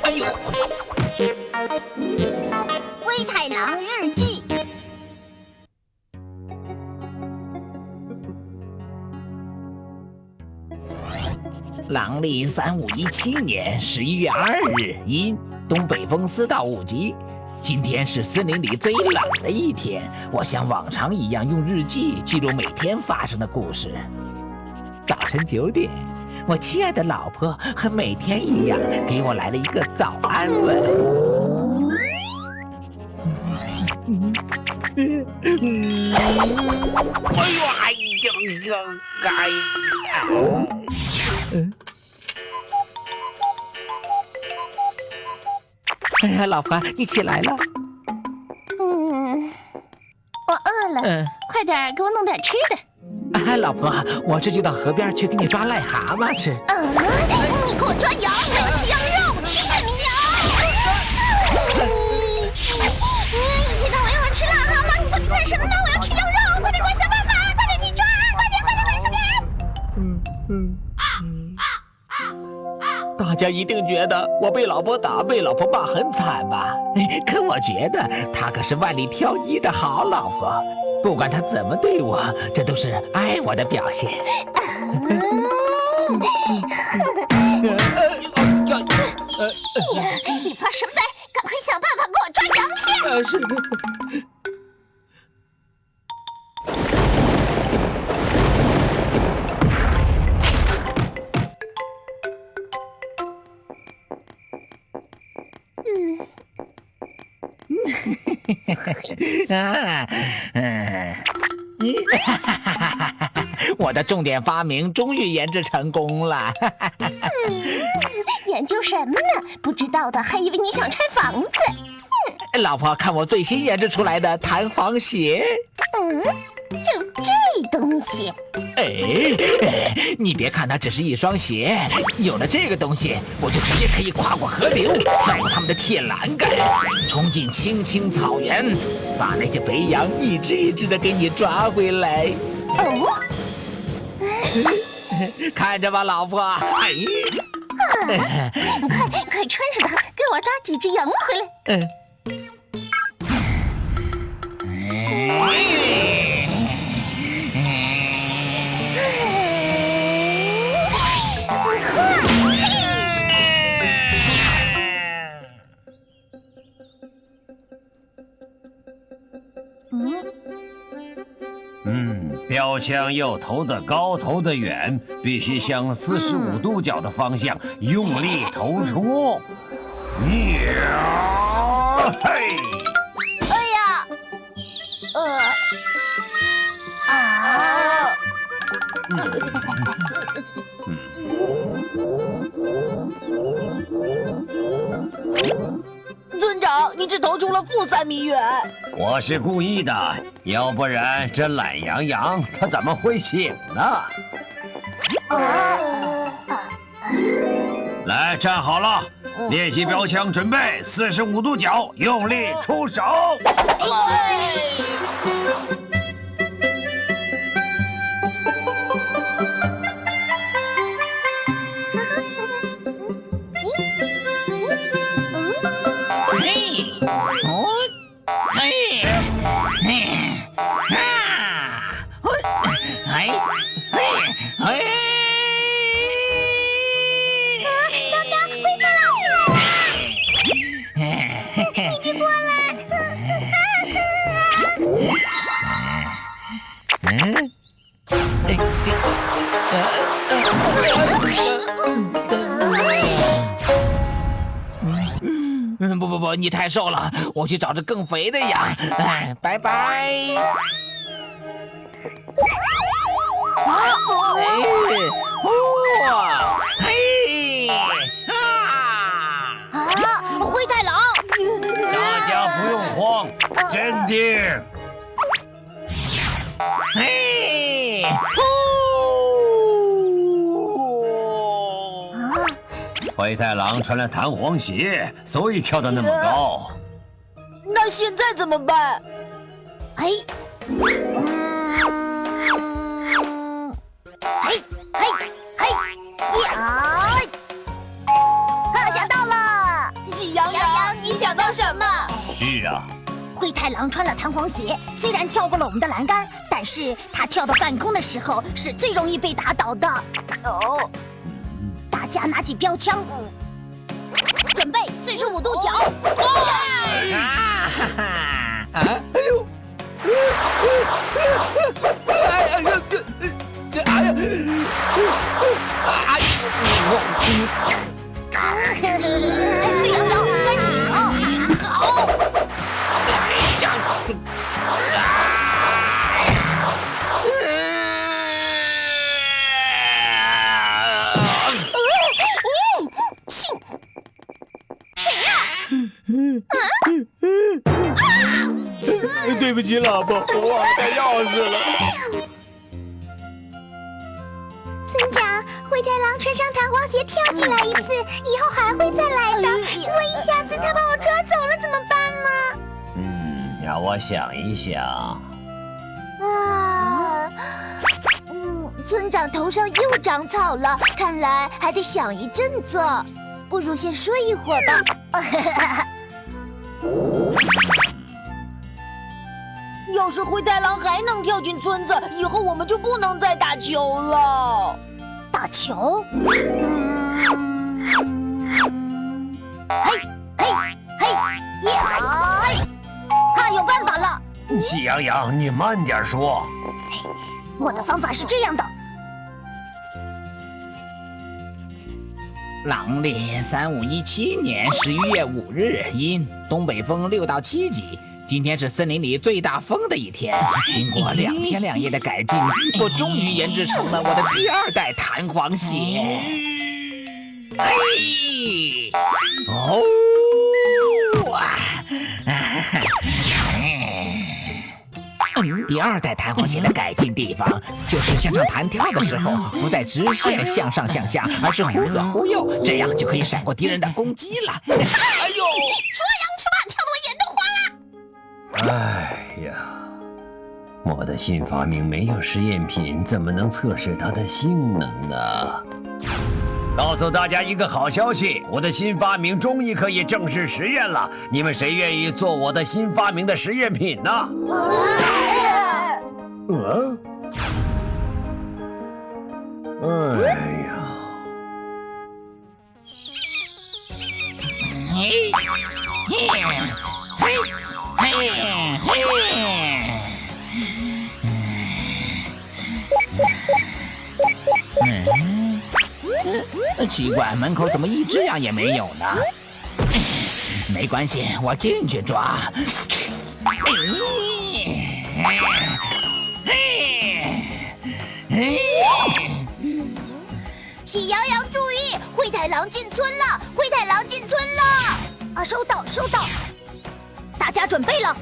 哎呦！灰太狼日记。郎历3517年11月2日，阴，东北风4到5级。今天是森林里最冷的一天，我像往常一样用日记记录每天发生的故事。早晨9点，我亲爱的老婆和每天一样给我来了一个早安吻。哎呦哎呦哎呀！哎呀，老婆，你起来了。我饿了，快点给我弄点吃的。哎，老婆，我这就到河边去给你抓癞蛤蟆吃。你给我抓羊，我要吃羊肉，吃死你羊！一天到晚要我吃癞蛤蟆，你到底干什么呢？我要吃羊肉，快点给我想办法，快点去抓，快点！大家一定觉得我被老婆打、被老婆骂很惨吧？可我觉得她可是万里挑一的好老婆，不管她怎么对我，这都是爱我的表现。你怕什么嘞？赶快想办法给我抓羊去！是。我的重点发明终于研制成功了。研究什么呢？不知道的还以为你想拆房子。老婆，看我最新研制出来的弹簧鞋。就这东西。你别看它只是一双鞋，有了这个东西，我就直接可以跨过河流，跳过他们的铁栏杆，冲进青青草原，把那些肥羊一只一只的给你抓回来。看着吧，老婆。快穿上它，给我抓几只羊回来。标枪要投得高，投得远，必须向45度角的方向用力投出。嘿！哎呀！村长，你只投出了负3米远。我是故意的，要不然这懒洋洋他怎么会醒呢？来，站好了，练习标枪，准备45度角，用力出手。不，你太瘦了，我去找只更肥的羊。拜拜。灰太狼！大家不用慌，镇定。灰太狼穿了弹簧鞋，所以跳得那么高。那现在怎么办？狼穿了弹簧鞋，虽然跳过了我们的栏杆，但是他跳到半空的时候是最容易被打倒的。哦，大家拿起标枪，准备45度角。沸羊羊，该你了。好。对不起，老婆，我忘了带钥匙了。村长，灰太狼穿上弹簧鞋跳进来一次，以后还会再来的。万一下次他把我抓走了怎么办呢？让我想一想。啊，村长头上又长草了，看来还得想一阵子。不如先睡一会儿吧。要是灰太狼还能跳进村子，以后我们就不能再打球了。打球？嘿，嘿，嘿，呀！有办法了。喜羊羊，你慢点说。我的方法是这样的。农历3517年11月5日，阴，东北风6到7级。今天是森林里最大风的一天。经过2天2夜的改进，我终于研制成了我的第2代弹簧鞋。哎，哦第2代弹簧鞋的改进地方，就是向上弹跳的时候，不再直线向上向下，而是忽左忽右，这样就可以闪过敌人的攻击了。哎呦！捉羊去吧，跳得我眼都花了。哎呀，我的新发明没有实验品，怎么能测试它的性能呢？告诉大家一个好消息，我的新发明终于可以正式实验了。你们谁愿意做我的新发明的实验品呢？哎呀！奇怪，门口怎么一只羊也没有呢？没关系，我进去抓。喜羊羊注意，灰太狼进村了！灰太狼进村了！啊，收到，收到。大家准备了。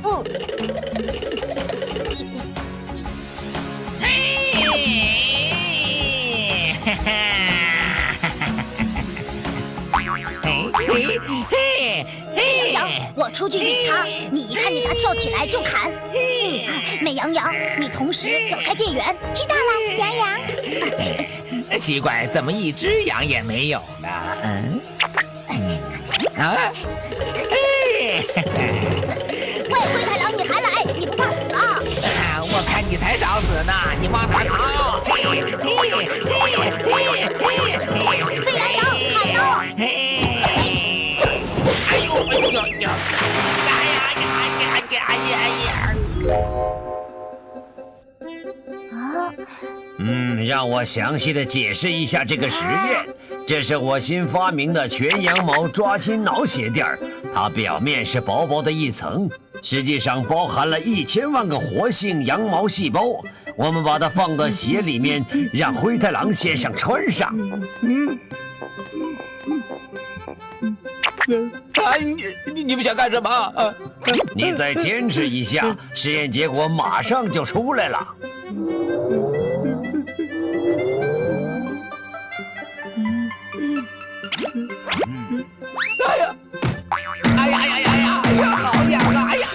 美羊羊，我出去引它，你一看见它跳起来就砍。美羊羊，你同时要开电源。知道了，喜羊羊。奇怪，怎么一只羊也没有呢？喂，灰太狼，你还来？你不怕死啊？我看你才找死呢！你往哪跑？沸羊羊，喊喽！哎呦！让我详细的解释一下这个实验。这是我新发明的全羊毛抓心挠鞋垫儿，它表面是薄薄的一层，实际上包含了1000万个活性羊毛细胞。我们把它放到鞋里面，让灰太狼先生穿上。你们想干什么？你再坚持一下，实验结果马上就出来了。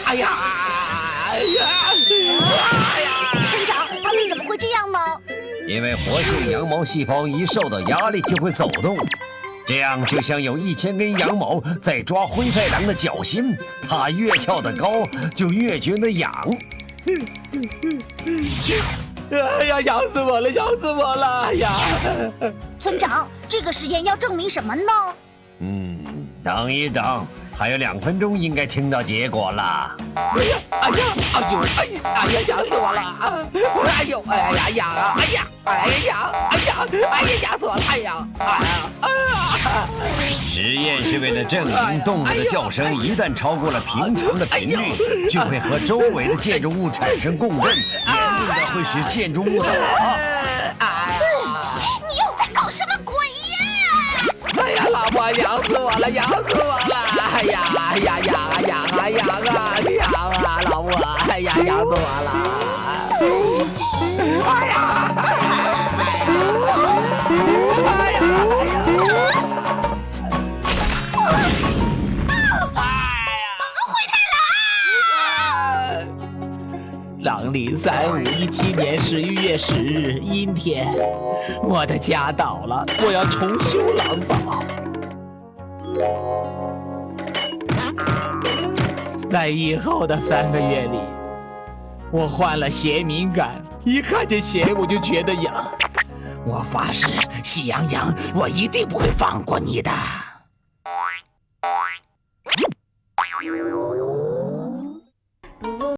好痒啊！村长，它为什么会这样呢？因为活性羊毛细胞一受到压力就会走动，这样就像有1000根羊毛在抓灰太狼的脚心，它越跳得高，就越觉得痒。哎呀，痒死我了，痒死我了！哎呀，村长，这个实验要证明什么呢？等一等，还有2分钟，应该听到结果了。哎呀，哎呀，哎呦，哎呀，哎呀，痒死我了！哎呦，哎呀，痒啊！哎呀，哎呀，哎呀，哎呀，痒死我了！哎呀，哎呀，啊！实验是为了证明动物的叫声一旦超过了平常的频率，就会和周围的建筑物产生共振，严重的会使建筑物倒塌。你又在搞什么鬼呀？哎呀，老婆，痒死我了，痒死我了！哎呀，哎呀，痒啊，痒啊，痒啊，痒啊，老婆，哎呀，痒死我了！哎呀，哎呀，郎历3517年11月10日，阴天。我的家倒了，我要重修狼堡。在以后的3个月里，我患了血敏感，一看见血我就觉得痒。我发誓，喜羊羊，我一定不会放过你的。